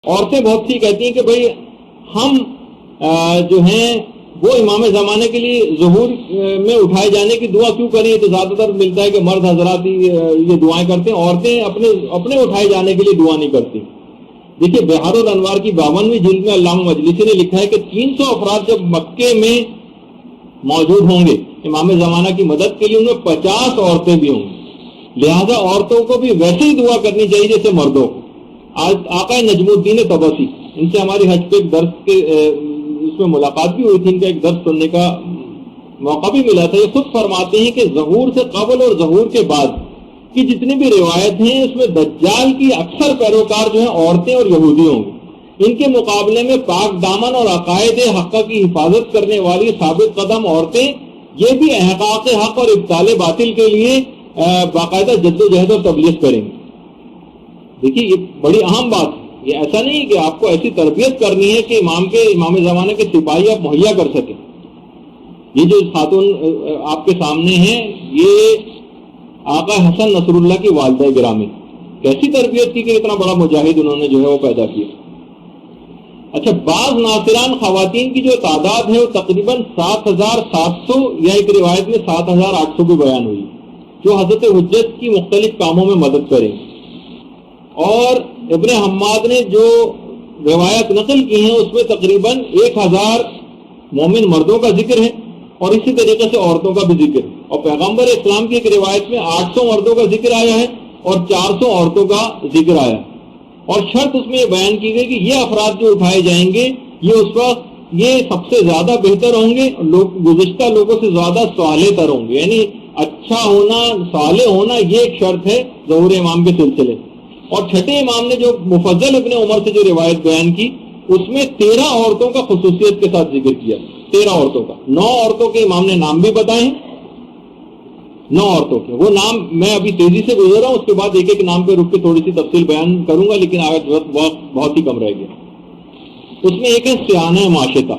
عورتیں بہت سی کہتی ہیں کہ بھئی ہم جو ہیں وہ امام زمانے کے لیے ظہور میں اٹھائے جانے کی دعا کیوں کریں؟ تو زیادہ تر ملتا ہے کہ مرد حضرات ہی یہ دعائیں کرتے ہیں، عورتیں اپنے اٹھائے جانے کے لیے دعا نہیں کرتی۔ دیکھیے بہار الانوار کی 52ویں جلد میں علامہ مجلسی نے لکھا ہے کہ 300 افراد جب مکے میں موجود ہوں گے امام زمانہ کی مدد کے لیے، ان میں 50 عورتیں بھی ہوں گی، لہذا عورتوں کو بھی ویسے ہی دعا کرنی چاہیے جیسے مردوں کو۔ آج آقا نجم الدین طبسی، ان سے ہماری حج پہ ایک درس کے اس میں ملاقات بھی ہوئی تھی، ان کا ایک درس سننے کا موقع بھی ملا تھا۔ یہ خود فرماتے ہیں کہ ظہور سے قبل اور ظہور کے بعد کی جتنی بھی روایت ہیں اس میں دجال کی اکثر پیروکار جو ہیں عورتیں اور یہودی ہوں گے، ان کے مقابلے میں پاک دامن اور عقائد حق کی حفاظت کرنے والی ثابت قدم عورتیں یہ بھی احقاق حق اور ابطال باطل کے لیے باقاعدہ جد و جہد اور تبلیغ کریں گے۔ دیکھیے یہ بڑی اہم بات ہے، یہ ایسا نہیں کہ آپ کو ایسی تربیت کرنی ہے کہ امام زمانے کے سپاہی آپ مہیا کر سکیں۔ یہ جو خاتون آپ کے سامنے ہیں یہ آقا حسن نصر اللہ کی والدہ گرامی، کیسی تربیت کی کہ اتنا بڑا مجاہد انہوں نے جو ہے وہ پیدا کیا۔ اچھا، بعض ناصران خواتین کی جو تعداد ہے وہ تقریباً 7700 یا ایک روایت میں 7800 بھی بیان ہوئی، جو حضرت حجت کی مختلف کاموں میں مدد کریں۔ اور ابن حماد نے جو روایت نقل کی ہیں اس میں تقریباً 1000 مومن مردوں کا ذکر ہے اور اسی طریقے سے عورتوں کا بھی ذکر ہے، اور پیغمبر اسلام کی ایک روایت میں 800 مردوں کا ذکر آیا ہے اور 400 عورتوں کا ذکر آیا ہے، اور شرط اس میں یہ بیان کی گئی کہ یہ افراد جو اٹھائے جائیں گے یہ اس وقت یہ سب سے زیادہ بہتر ہوں گے، گزشتہ لوگوں سے زیادہ صالح تر ہوں گے، یعنی اچھا ہونا، صالح ہونا یہ ایک شرط ہے ظہور امام کے سلسلے۔ اور چھٹے امام نے جو مفضل ابن عمر سے جو روایت بیان کی اس میں 13 عورتوں کا خصوصیت کے ساتھ ذکر کیا، 13 عورتوں کا، 9 عورتوں کے امام نے نام بھی بتائے ہیں، 9 عورتوں کے وہ نام میں ابھی تیزی سے گزر رہا ہوں، اس کے بعد ایک ایک نام پہ رک کے تھوڑی سی تفصیل بیان کروں گا، لیکن آج وقت بہت ہی کم رہ گیا۔ اس میں ایک ہے سیانہ معاشطہ،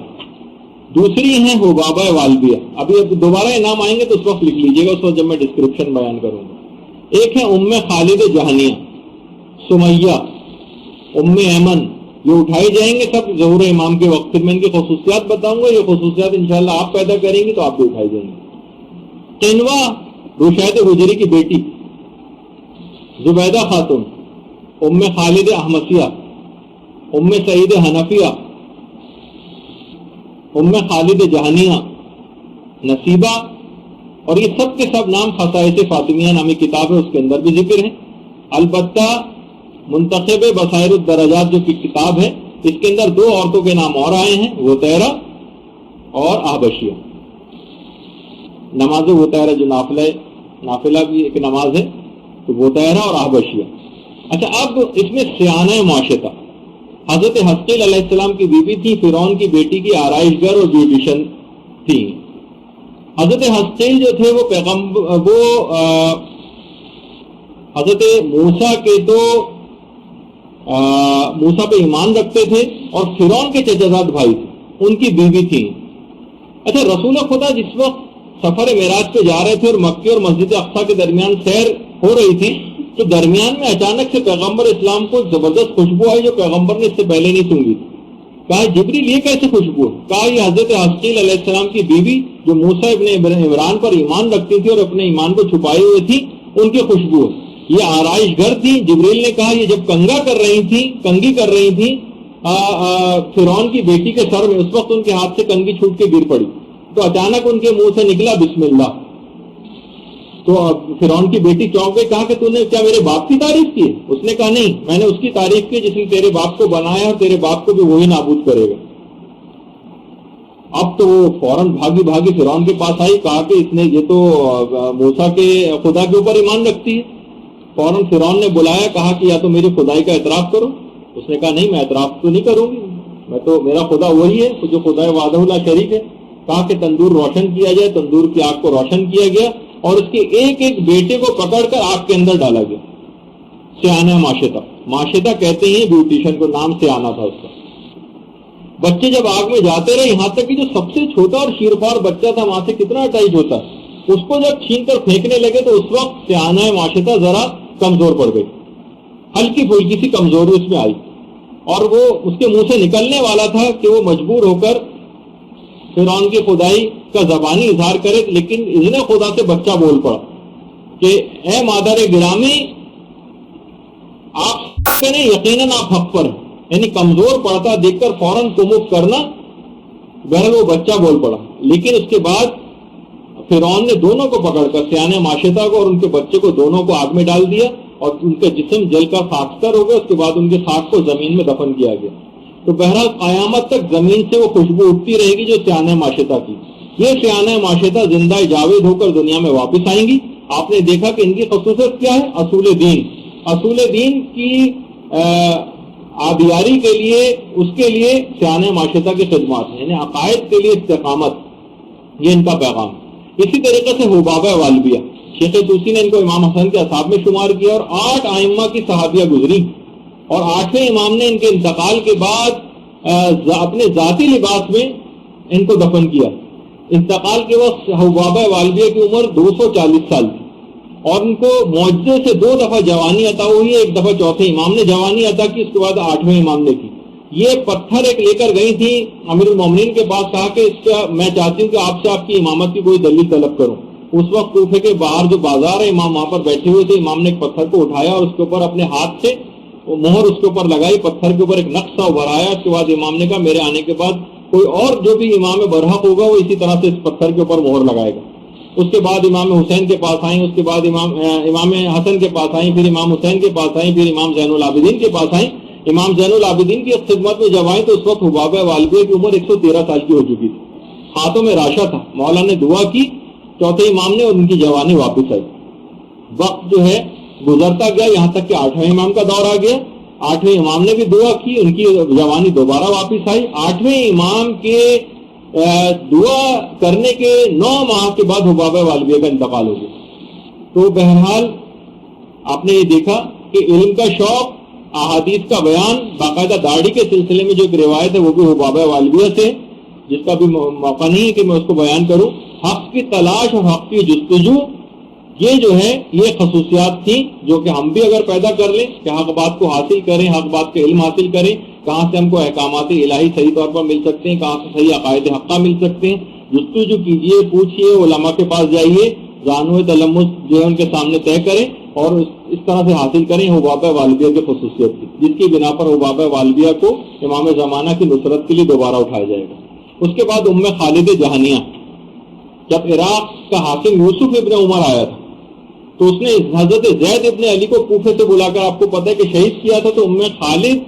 دوسری ہے حبابہ والبیہ، ابھی دوبارہ یہ نام آئیں گے تو اس وقت لکھ لیجیے گا، اس وقت جب میں ڈسکرپشن بیان کروں گا۔ ایک ہے ام خالد جہنیہ، سمیہ، ام ایمن، یہ اٹھائی جائیں گے سب ظہور امام کے وقت، پھر میں ان کی خصوصیات بتاؤں گا، یہ خصوصیات انشاءاللہ آپ پیدا کریں گے تو آپ بھی اٹھائی جائیں گے۔ قنوہ رشید حجری کی بیٹی، زبیدہ خاتون، ام خالد احمسیہ، ام سعید حنفیہ، ام خالد جہنیہ، نصیبہ، اور یہ سب کے سب نام خصائص فاطمیہ نامی کتاب ہے اس کے اندر بھی ذکر ہے۔ البتہ منتخب بصائر الدرجات جو کی کتاب ہے اس کے اندر 2 عورتوں کے نام اور آئے ہیں، وطیرہ اور احبشیہ۔ نماز وطیرہ جو نافلہ بھی ایک نماز ہے، تو وطیرہ اور احبشیہ۔ اچھا، اب اس میں سیانہ معاشطہ، حضرت حسقیل علیہ السلام کی بیوی تھی، فرعون کی بیٹی کی آرائش گر اور بیوٹیشن تھی۔ حضرت حسقیل جو تھے وہ حضرت موسیٰ کے تو موسیٰ پہ ایمان رکھتے تھے اور فرعون کے چچا زاد بھائی تھے، ان کی بیوی تھی۔ اچھا، رسول خدا جس وقت سفر معراج پہ جا رہے تھے اور مکے اور مسجد اقصیٰ کے درمیان سیر ہو رہی تھی تو درمیان میں اچانک سے پیغمبر اسلام کو زبردست خوشبو آئی جو پیغمبر نے اس سے پہلے نہیں سونگی تھی۔ کہا جبریل یہ کیسے خوشبو ہے؟ کہا یہ حضرت حسقیل علیہ السلام کی بیوی جو موسیٰ ابن عمران پر ایمان رکھتی تھی اور اپنے ایمان کو چھپائے ہوئے تھی، ان کی خوشبو ہے۔ یہ آرائش گھر تھی۔ جبریل نے کہا یہ جب کنگی کر رہی تھی فرعون کی بیٹی کے سر میں، اس وقت ان کے ہاتھ سے کنگھی چھوٹ کے گر پڑی تو اچانک ان کے منہ سے نکلا بسم اللہ، تو فرعون کی بیٹی چونک گئی، کہا کہ تو نے کیا میرے باپ کی تعریف کی؟ اس نے کہا نہیں، میں نے اس کی تعریف کی جس نے تیرے باپ کو بنایا اور تیرے باپ کو بھی وہی نابود کرے گا۔ اب تو وہ فوراً بھاگی فرعون کے پاس آئی، کہا کہ اس نے یہ تو موسیٰ کے خدا کے اوپر ایمان رکھتی ہے۔ فوراً فرعون نے بلایا، کہا کہ یا تو میری خدائی کا اعتراف کرو۔ اس نے کہا نہیں، میں اعتراف تو نہیں کروں گی، میرا خدا وہی ہے جو خدا وحدہ لا شریک ہے۔ کہا کہ تندور روشن کیا جائے، تندور کی آگ کو روشن کیا گیا اور اس کے ایک ایک بیٹے کو پکڑ کر آگ کے اندر ڈالا گیا۔ سیانہ معاشطہ کہتے ہیں بیوٹیشن کو، نام سیانہ تھا اس کا۔ بچے جب آگ میں جاتے رہے، یہاں تک کہ جو سب سے چھوٹا اور شیرخوار بچہ تھا وہاں سے کتنا اٹیچ ہوتا، اس کو جب چھین کر پھینکنے لگے تو اس وقت سیانہ معاشطہ ذرا کمزور پڑ گئی، ہلکی پھلکی سی کمزوری اس میں آئی۔ اور وہ اس کے منہ سے نکلنے والا تھا کہ وہ مجبور ہو کر فرعون کی خدائی کا زبانی اظہار کرے، لیکن اذن خدا سے بچہ بول پڑا کہ اے مادر گرامی، آپ کریں، یقیناً آپ حق پر ہیں، یعنی کمزور پڑتا دیکھ کر فوراً کمک کرنا۔ بہرحال وہ بچہ بول پڑا، لیکن اس کے بعد فرعون نے دونوں کو پکڑ کر، سیانہ معاشطہ کو اور ان کے بچے کو، دونوں کو آگ میں ڈال دیا اور ان کا جسم جل کر خاکستر ہو گیا۔ اس کے بعد ان کے خاک کو زمین میں دفن کیا گیا۔ تو بہرحال قیامت تک زمین سے وہ خوشبو اٹھتی رہے گی جو سیانہ معاشطہ کی۔ یہ سیانہ معاشطہ زندہ جاوید ہو کر دنیا میں واپس آئیں گی۔ آپ نے دیکھا کہ ان کی خصوصیت کیا ہے؟ اصول دین، اصول دین کی آبیاری کے لیے، اس کے لیے سیانہ معاشطہ کی خدمات، یعنی عقائد کے لیے استقامت، یہ ان کا پیغام۔ اسی طریقے سے حبابہ والبیہ، شیخ طوسی نے ان کو امام حسن کے اصحاب میں شمار کیا، اور 8 ائمہ کی صحابیہ گزری، اور 8ویں امام نے ان کے انتقال کے بعد اپنے ذاتی لباس میں ان کو دفن کیا۔ انتقال کے وقت حبابہ والبیہ کی عمر 240 سال تھی، اور ان کو معجزے سے 2 دفعہ جوانی عطا ہوئی ہے۔ ایک دفعہ چوتھے امام نے جوانی عطا کی، اس کے بعد 8ویں امام نے کی۔ یہ پتھر ایک لے کر گئی تھی امیر المومنین کے پاس، کہا کہ اس کا میں چاہتی ہوں کہ آپ سے آپ کی امامت کی کوئی دلیل طلب کروں۔ اس وقت کوفے کے باہر جو بازار ہے، امام وہاں پر بیٹھے ہوئے تھے۔ امام نے ایک پتھر کو اٹھایا اور اس کے اوپر اپنے ہاتھ سے وہ مہر اس کے اوپر لگائی، پتھر کے اوپر ایک نقش سا ابھر آیا۔ اس کے بعد امام نے کہا میرے آنے کے بعد کوئی اور جو بھی امام برحق ہوگا وہ اسی طرح سے اس پتھر کے اوپر مہر لگائے گا۔ اس کے بعد امام حسین کے پاس آئیں، اس کے بعد امام حسن کے پاس آئیں، پھر امام حسین کے پاس آئیں، پھر امام زین العابدین کے پاس آئیں۔ امام زین العابدین کی خدمت میں جب آئیں تو اس وقت حبابہ والبیہ کی عمر 113 سال کی ہو چکی تھی، ہاتھوں میں راشا تھا۔ مولا نے دعا کی چوتھے امام نے، اور ان کی جوانی واپس آئی۔ وقت جو ہے گزرتا گیا، یہاں تک کہ 8ویں امام کا دور آ گیا۔ 8ویں امام نے بھی دعا کی، ان کی جوانی دوبارہ واپس آئی۔ 8ویں امام کے دعا کرنے کے 9 ماہ کے بعد حبابہ والبیہ کا انتقال ہو گیا۔ تو بہرحال آپ نے یہ دیکھا کہ علم کا شوق، احادیث کا بیان، باقاعدہ داڑھی کے سلسلے میں جو ایک روایت ہے وہ بھی حبابہ والبیہ سے، جس کا بھی موقع نہیں ہے کہ میں اس کو بیان کروں۔ حق کی تلاش اور حق کی جستجو، یہ جو ہے یہ خصوصیات تھیں جو کہ ہم بھی اگر پیدا کر لیں کہ حق بات کو حاصل کریں، حق بات کا علم حاصل کریں، کہاں سے ہم کو احکامات الہی صحیح طور پر مل سکتے ہیں، کہاں سے صحیح عقائد حقہ مل سکتے ہیں۔ جستجو کیجئے، پوچھئے، علماء کے پاس جائیے، زانو تلمس جو ہے ان کے سامنے طے کریں اور اس طرح سے حاصل کریں۔ حبابہ والبیہ کی خصوصیت تھی جس کی بنا پر حبابہ والبیہ کو امام زمانہ کی نصرت کے لیے دوبارہ اٹھایا جائے گا۔ اس کے بعد خالد جہانیہ، جب عراق کا حاکم یوسف ابن عمر آیا تھا تو اس نے حضرت زید ابن علی کو کوفے سے بلا کر، آپ کو پتہ ہے کہ شہید کیا تھا، تو خالد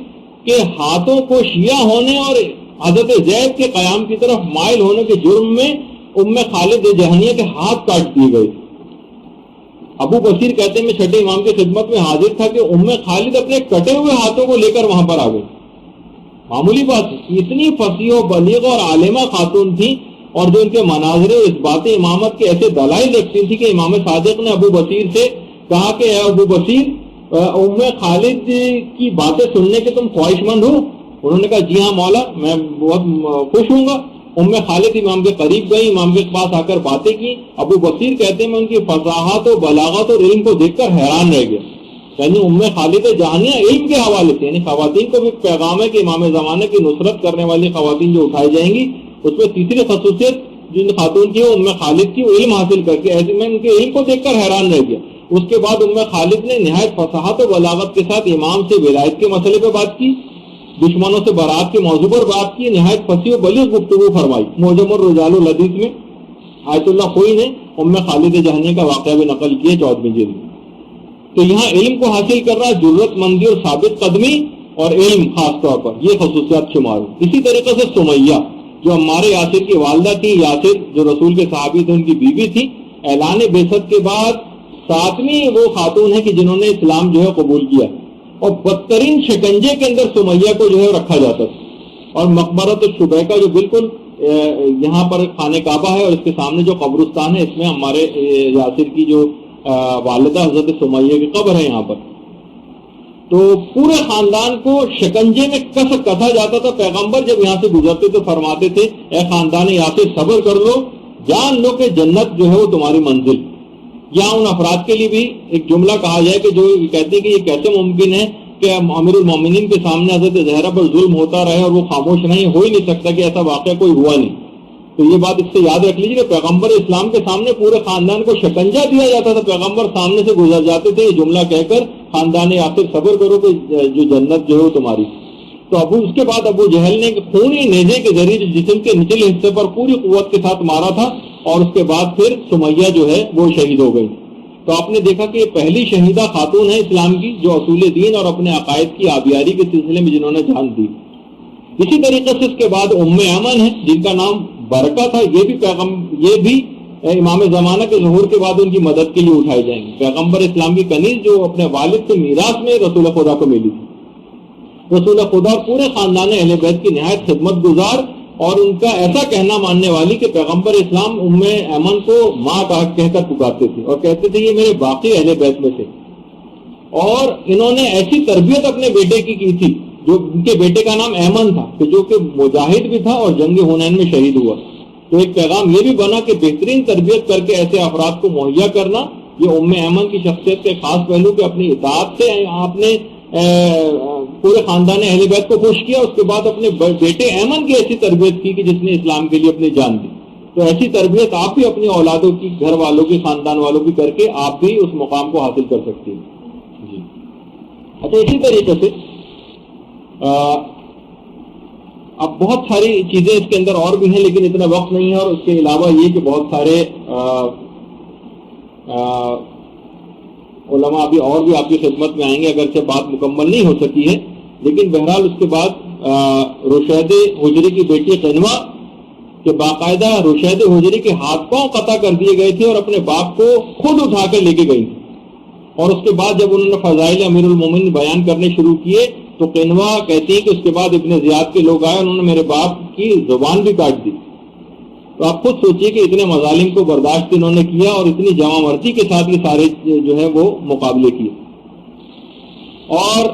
کے ہاتھوں کو شیعہ ہونے اور حضرت زید کے قیام کی طرف مائل ہونے کے جرم میں خالد جہانیہ کے ہاتھ کاٹ دیے گئے۔ ابو بصیر کہتے ہیں میں چھٹے امام کی خدمت میں حاضر تھا کہ خالد اپنے کٹے ہوئے ہاتھوں کو لے کر وہاں پر آ گئی۔ معمولی بات، اتنی فصیح و بلیغ اور عالمہ خاتون تھی، اور جو ان کے مناظر و اثبات امامت کے ایسے دلائل دیکھتی تھی کہ امام صادق نے ابو بصیر سے کہا کہ اے ابو بصیر، خالد کی باتیں سننے کے تم خواہش مند ہو؟ انہوں نے کہا جی ہاں مولا، میں بہت خوش ہوں گا۔ خالد امام کے قریب گئی، امام کے پاس آ کر باتیں کی۔ ابو بصیر کہتے ہیں میں ان کی فصاحت و بلاغت اور علم کو دیکھ کر حیران رہ گیا۔ یعنی خالد جہانیہ علم کے حوالے سے، یعنی خواتین کو بھی پیغام ہے کہ امام زمانہ کی نصرت کرنے والی خواتین جو اٹھائی جائیں گی، اس میں تیسری خصوصیت جن خاتون کی ہے خالد کی، علم حاصل کر کے، ایسے میں ان کے علم کو دیکھ کر حیران رہ گیا۔ اس کے بعد خالد نے نہایت فصاحت و بلاغت کے ساتھ امام سے ولایت کے مسئلے پہ بات کی، دشمنوں سے برات کے موضوع پر بات کی، نہایت فصیح و بلیغ گفتگو فرمائی۔ معجم الرجال الحدیث میں آیت اللہ خوئی نے خالد جہانیہ کا واقعہ بھی نقل کیا 14ویں جلد میں۔ تو یہاں علم کو حاصل کرنا، جرأت مندی اور ثابت قدمی اور علم خاص طور پر، یہ خصوصیات شمار ہیں۔ اسی طریقے سے سمیہ جو عمار یاسر کی والدہ تھی، یاسر جو رسول کے صحابی تھے ان کی بیوی تھی، اعلان بعثت کے بعد 7ویں وہ خاتون ہے کہ جنہوں نے اسلام جو ہے قبول کیا، اور بدترین شکنجے کے اندر سمیہ کو جو ہے رکھا جاتا تھا۔ اور مقبرۃ الشبیکہ جو بالکل یہاں پر خانہ کعبہ ہے اور اس کے سامنے جو قبرستان ہے، اس میں ہمارے یاسر کی جو والدہ حضرت سمیہ کی قبر ہے یہاں پر۔ تو پورے خاندان کو شکنجے میں کسا جاتا تھا۔ پیغمبر جب یہاں سے گزرتے تو فرماتے تھے اے خاندان یاسر صبر کر لو، جان لو کہ جنت جو ہے وہ تمہاری منزل۔ یہاں ان افراد کے لیے بھی ایک جملہ کہا جائے کہ جو کہتے ہیں کہ یہ کیسے ممکن ہے کہ امیر المومنین کے سامنے حضرت زہرا پر ظلم ہوتا رہے اور وہ خاموش نہیں، ہو ہی نہیں سکتا کہ ایسا واقعہ کوئی ہوا نہیں. تو یہ بات اس سے یاد رکھ لیجیے کہ پیغمبر اسلام کے سامنے پورے خاندان کو شکنجہ دیا جاتا تھا. پیغمبر سامنے سے گزر جاتے تھے یہ جملہ کہہ کر، خاندان یاسر صبر کرو کہ جو جنت جو ہے تمہاری. تو اس کے بعد ابو جہل نے خونی نیزے کے ذریعے جسم کے نچلے حصے پر پوری قوت کے ساتھ مارا تھا، اور اس کے بعد پھر سمیہ جو ہے وہ شہید ہو گئی. تو آپ نے دیکھا کہ یہ پہلی شہیدہ خاتون ہے اسلام کی جو اصول دین اور اپنے عقائد کی آبیاری کے سلسلے میں جنہوں نے جان دی. اسی طریقے سے اس کے بعد ام ایمن ہے جن کا نام برکہ تھا. یہ بھی امام زمانہ کے ظہور کے بعد ان کی مدد کے لیے اٹھائے جائیں گے. پیغمبر اسلام کی کنیز جو اپنے والد سے میراث میں رسول خدا کو ملی تھی. رسول خدا اور پورے خاندان اہل بیت کی نہایت خدمت گزار اور ان کا ایسا کہنا ماننے والی کہ پیغمبر اسلام ام ایمن کو ماں کہہ کر پکارتے تھے اور کہتے تھے یہ میرے باقی اہل بیت میں سے. اور انہوں نے ایسی تربیت اپنے بیٹے کی تھی جو ان کے بیٹے کا نام ایمن تھا کہ جو کہ مجاہد بھی تھا اور جنگ حنین میں شہید ہوا. تو ایک پیغام یہ بھی بنا کہ بہترین تربیت کر کے ایسے افراد کو مہیا کرنا یہ ام ایمن کی شخصیت کے خاص پہلو کہ اپنی اطاعت سے آپ نے پورے خاندان اہل بیت کو خوش کیا. اس کے بعد اپنے بیٹے ایمن کی ایسی تربیت کی کہ جس نے اسلام کے لیے اپنی جان دی. تو ایسی تربیت آپ بھی اپنی اولادوں کی، گھر والوں کی، خاندان والوں کی کر کے آپ بھی اس مقام کو حاصل کر سکتی ہیں. جی اچھا، اسی طریقے سے اب بہت ساری چیزیں اس کے اندر اور بھی ہیں لیکن اتنا وقت نہیں ہے. اور اس کے علاوہ یہ کہ بہت سارے علماء ابھی اور بھی آپ کی خدمت میں آئیں گے اگرچہ بات مکمل نہیں ہو سکی ہے. لیکن بہرحال اس کے بعد رشید حجری کی بیٹی قنوہ کہ باقاعدہ رشید حجری کے ہاتھ پاؤں قطع کر دیے گئے تھے اور اپنے باپ کو خود اٹھا کر لے کے گئی تھی. اور اس کے بعد جب انہوں نے فضائل امیر المومنین بیان کرنے شروع کیے تو قنوہ کہتی ہے کہ اس کے بعد ابن زیاد کے لوگ آئے، انہوں نے میرے باپ کی زبان بھی کاٹ دی. تو آپ خود سوچئے کہ اتنے مظالم کو برداشت انہوں نے کیا اور اتنی جمع مرضی کے ساتھ یہ سارے جو ہے وہ مقابلے کیے. اور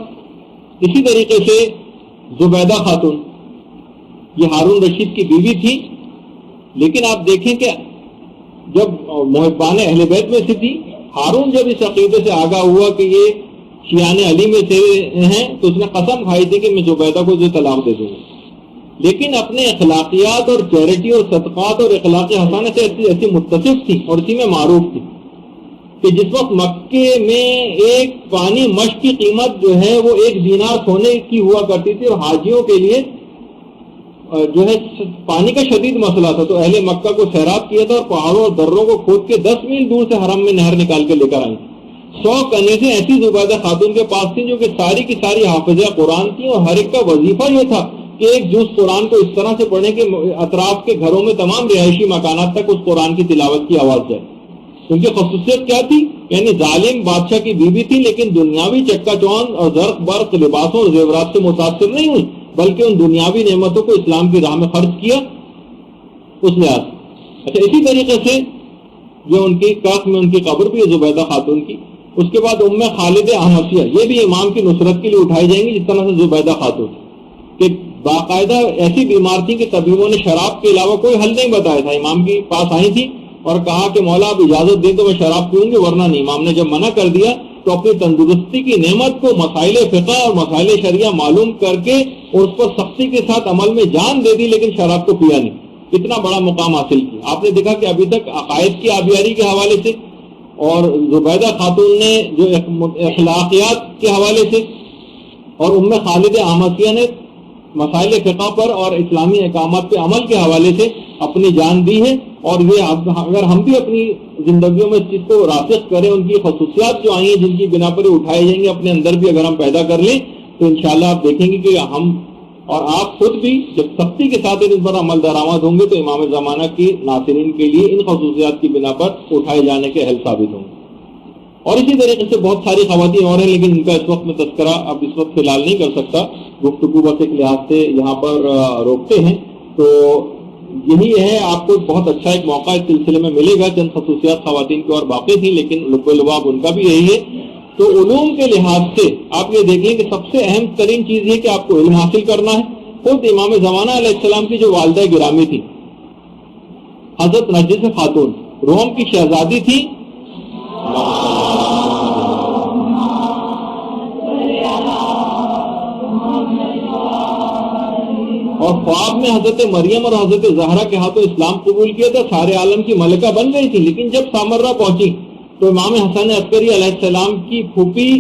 اسی طریقے سے زبیدہ خاتون یہ ہارون رشید کی بیوی تھی، لیکن آپ دیکھیں کہ جب محبان اہل بیت میں سے تھی، ہارون جب اس عقیدے سے آگاہ ہوا کہ یہ شیعان علی میں سے ہیں تو اس نے قسم کھائی تھی کہ میں زبیدہ کو جو طلاق دے دوں گا. لیکن اپنے اخلاقیات اور چیریٹی اور صدقات اور اخلاق حسنہ سے ایسی متصف تھی اور اسی میں معروف تھی کہ جس وقت مکے میں ایک پانی مشق کی قیمت جو ہے وہ 1 دینار سونے کی ہوا کرتی تھی اور حاجیوں کے لیے جو ہے پانی کا شدید مسئلہ تھا، تو اہل مکہ کو سیراب کیا تھا اور پہاڑوں اور دروں کو کھود کے 10 میل دور سے حرم میں نہر نکال کے لے کر آئی. 100 کنیزیں ایسی زبیدہ خاتون کے پاس تھیں جو کہ ساری کی ساری حافظہ قرآن تھیں اور ہر ایک کا وظیفہ یہ تھا کہ ایک جز قرآن کو اس طرح سے پڑھیں کہ اطراف کے گھروں میں تمام رہائشی مکانات تک اس قرآن کی تلاوت کی آواز جائے. ان کی خصوصیت کیا تھی؟ یعنی ظالم بادشاہ کی بیوی تھی لیکن دنیاوی چکا چوند اور زرق برق لباسوں اور زیورات سے متاثر نہیں ہوئی بلکہ ان دنیاوی نعمتوں کو اسلام کی راہ میں خرچ کیا اس لحاظ. اچھا، اسی طریقے سے جو ان کی کاخ میں ان کی قبر بھی ہے زبیدہ خاتون کی. اس کے بعد ام خالد احمسیہ یہ بھی امام کی نصرت کے لیے اٹھائی جائیں گی جس طرح سے زبیدہ خاتون کہ باقاعدہ ایسی بیمار تھی کہ طبیبوں نے شراب کے علاوہ کوئی حل نہیں بتایا تھا. امام کے پاس آئی تھی اور کہا کہ مولا آپ اجازت دیں تو میں شراب پیوں گی ورنہ نہیں. امام نے جب منع کر دیا تو اپنی تندرستی کی نعمت کو مسائل فقہ اور مسائل شریعہ معلوم کر کے اور اس پر سختی کے ساتھ عمل میں جان دے دی لیکن شراب کو پیا نہیں. اتنا بڑا مقام حاصل کیا. آپ نے دیکھا کہ ابھی تک عقائد کی آبیاری کے حوالے سے اور زبیدہ خاتون نے جو اخلاقیات کے حوالے سے اور ام خالد احمسیہ نے مسائل فقہ پر اور اسلامی احکامات پہ عمل کے حوالے سے اپنی جان دی ہے. اور یہ اگر ہم بھی اپنی زندگیوں میں اس چیز کو راسخ کریں، ان کی خصوصیات جو آئی ہیں جن کی بنا پر اٹھائے جائیں گے اپنے اندر بھی اگر ہم پیدا کر لیں تو انشاءاللہ آپ دیکھیں گے کہ ہم اور آپ خود بھی جب سختی کے ساتھ ان پر عمل درآمد ہوں گے تو امام زمانہ کی ناصرین کے لیے ان خصوصیات کی بنا پر اٹھائے جانے کے اہل ثابت ہوں گے. اور اسی طریقے سے بہت ساری خواتین اور ہیں لیکن ان کا اس وقت میں تذکرہ اب اس وقت فی الحال نہیں کر سکتا، گفتگو بس ایک لحاظ سے یہاں پر روکتے ہیں. تو یہی ہے، آپ کو بہت اچھا ایک موقع اس سلسلے میں ملے گا. چند خصوصیات خواتین کی اور باقی تھیں لیکن لب و لباب ان کا بھی یہی ہے. تو علوم کے لحاظ سے آپ یہ دیکھیں کہ سب سے اہم ترین چیز یہ کہ آپ کو علم حاصل کرنا ہے. خود امام زمانہ علیہ السلام کی جو والدہ گرامی تھی حضرت نرجس خاتون روم کی شہزادی تھی، اور خواب میں حضرت مریم اور حضرت زہرا کے ہاتھوں اسلام قبول کیا تھا، سارے عالم کی ملکہ بن گئی تھی، لیکن جب سامرہ پہنچی تو امام حسن عسکری علیہ السلام کی پھوپھی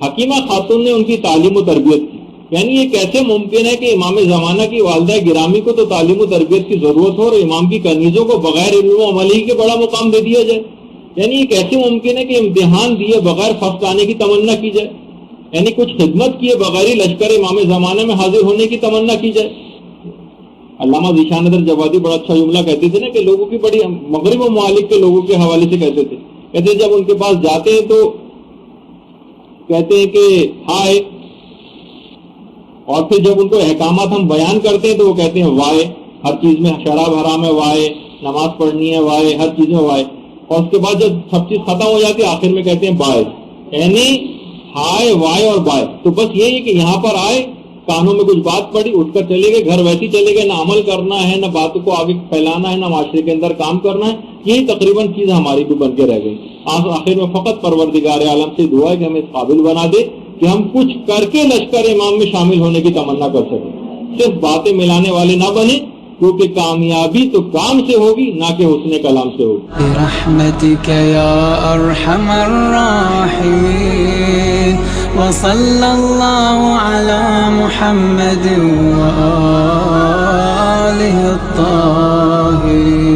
حکیمہ خاتون نے ان کی تعلیم و تربیت کی. یعنی یہ کیسے ممکن ہے کہ امام زمانہ کی والدہ گرامی کو تو تعلیم و تربیت کی ضرورت ہو اور امام کی کنیزوں کو بغیر علم و عمل ہی کے بڑا مقام دے دیا جائے؟ یعنی یہ کیسے ممکن ہے کہ امتحان دیے بغیر فرسٹ آنے کی تمنا کی جائے؟ یعنی کچھ خدمت کیے بغیر ہی لشکر امام زمانہ میں حاضر ہونے کی تمنا کی جائے؟ علامہ ذیشان ندر جوادی بڑا اچھا جملہ کہتے تھے نا کہ لوگوں کی بڑی مغرب و ممالک کے لوگوں کے حوالے سے کہتے ہیں جب ان کے پاس جاتے ہیں تو کہتے ہیں کہ ہائے، اور پھر جب ان کو احکامات ہم بیان کرتے ہیں تو وہ کہتے ہیں وائے، ہر چیز میں شراب حرام ہے وائے، نماز پڑھنی ہے وائے، ہر چیز میں وائے. اور اس کے بعد جب سب چیز ختم ہو جاتی ہے آخر میں کہتے ہیں بائے. یعنی ہائے وائے اور بائے. تو بس یہی ہے کہ یہاں پر آئے، کانوں میں کچھ بات پڑی، اٹھ کر چلے گئے، گھر ویسے چلے گئے، نہ عمل کرنا ہے، نہ باتوں کو آگے پھیلانا ہے، نہ معاشرے کے اندر کام کرنا ہے. یہی تقریباً چیز ہماری بھی بن کے رہ گئی. آخر میں فقط پروردگار عالم سے دعا ہے کہ ہمیں اس قابل بنا دے کہ ہم کچھ کر کے لشکر امام میں شامل ہونے کی تمنا کر سکیں، صرف باتیں ملانے والے نہ بنے، کیونکہ کامیابی تو کام سے ہوگی نہ کہ حسن کلام سے ہوگی. برحمتک یا ارحم الراحمین وصلی اللہ علی محمد وآلہ الطاہرین.